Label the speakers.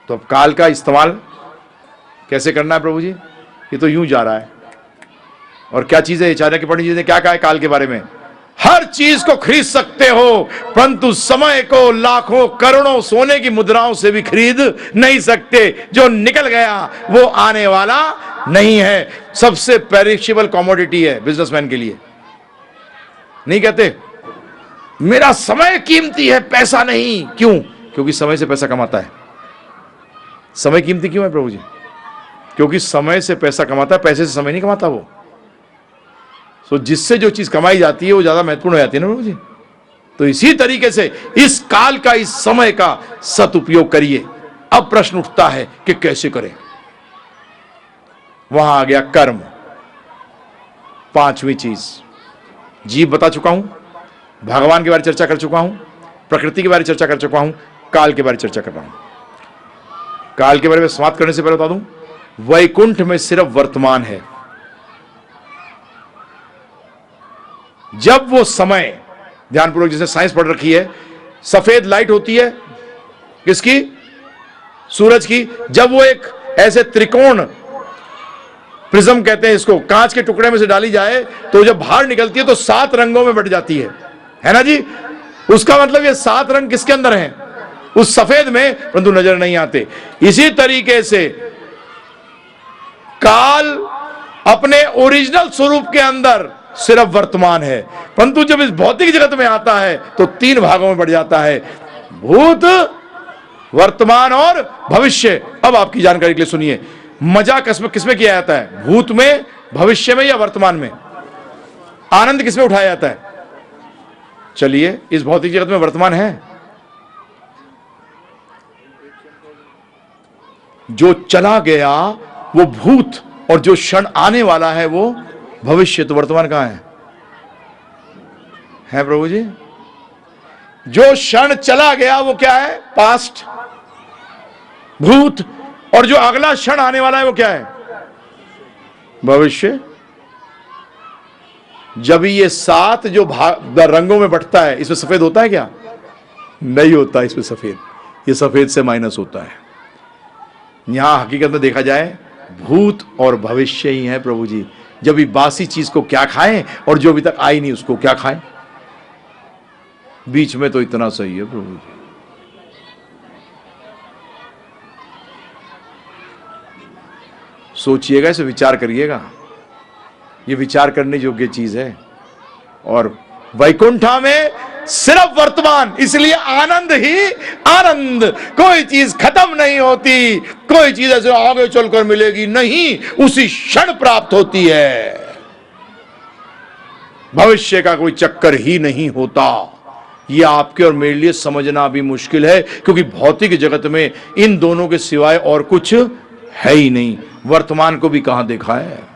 Speaker 1: तो अब काल का इस्तेमाल कैसे करना है प्रभु जी? ये तो यूं जा रहा है। और क्या चीज है? चाणक्य पंडित जी ने क्या कहा है काल के बारे में? हर चीज को खरीद सकते हो, परंतु समय को लाखों करोड़ों सोने की मुद्राओं से भी खरीद नहीं सकते। जो निकल गया वो आने वाला नहीं है। सबसे पेरिशेबल कमोडिटी है बिजनेसमैन के लिए। नहीं कहते मेरा समय कीमती है, पैसा नहीं। क्यों? क्योंकि समय से पैसा कमाता है। समय कीमती क्यों है प्रभु जी? क्योंकि समय से पैसा कमाता है, पैसे से समय नहीं कमाता वो। तो जिससे जो चीज कमाई जाती है वो ज्यादा महत्वपूर्ण हो जाती है ना प्रभु जी। तो इसी तरीके से इस काल का, इस समय का सदुपयोग करिए। अब प्रश्न उठता है कि कैसे करें? वहां आ गया कर्म, पांचवी चीज। जीव बता चुका हूं, भगवान के बारे में चर्चा कर चुका हूं, प्रकृति के बारे में चर्चा कर चुका हूं, काल के बारे में चर्चा कर रहा हूं। काल के बारे में समाप्त करने से पहले बता दूं, वैकुंठ में सिर्फ वर्तमान है। जब वो समय, ध्यानपूर्वक जिसे साइंस पढ़ रखी है, सफेद लाइट होती है किसकी? सूरज की। जब वो एक ऐसे त्रिकोण, प्रिज्म कहते हैं इसको, कांच के टुकड़े में से डाली जाए तो जब बाहर निकलती है तो 7 रंगों में बट जाती है ना जी? उसका मतलब ये 7 रंग किसके अंदर हैं? उस सफेद में, परंतु नजर नहीं आते। इसी तरीके से काल अपने ओरिजिनल स्वरूप के अंदर सिर्फ वर्तमान है, परंतु जब इस भौतिक जगत में आता है तो 3 भागों में बढ़ जाता है, भूत, वर्तमान और भविष्य। अब आपकी जानकारी के लिए सुनिए, मजा किसमें किया जाता है? भूत में, भविष्य में या वर्तमान में? आनंद किसमें उठाया जाता है? चलिए, इस भौतिक जगत में वर्तमान है। जो चला गया वो भूत, और जो क्षण आने वाला है वो भविष्य। तो वर्तमान कहां है प्रभु जी? जो क्षण चला गया वो क्या है? पास्ट, भूत। और जो अगला क्षण आने वाला है वो क्या है? भविष्य। जब ये 7 जो रंगों में बंटता है, इसमें सफेद होता है क्या? नहीं होता इसमें सफेद। ये सफेद से माइनस होता है। यहां हकीकत में देखा जाए भूत और भविष्य ही है प्रभु जी। जब भी बासी चीज को क्या खाएं, और जो अभी तक आई नहीं उसको क्या खाएं? बीच में तो इतना सही है प्रभु जी। सोचिएगा, इसे विचार करिएगा। ये विचार करने योग्य चीज है। और वैकुंठा में सिर्फ वर्तमान, इसलिए आनंद ही आनंद। कोई चीज खत्म नहीं होती, कोई चीज ऐसे आगे चलकर मिलेगी नहीं, उसी क्षण प्राप्त होती है। भविष्य का कोई चक्कर ही नहीं होता। यह आपके और मेरे लिए समझना भी मुश्किल है, क्योंकि भौतिक जगत में इन दोनों के सिवाय और कुछ है ही नहीं। वर्तमान को भी कहां देखा है?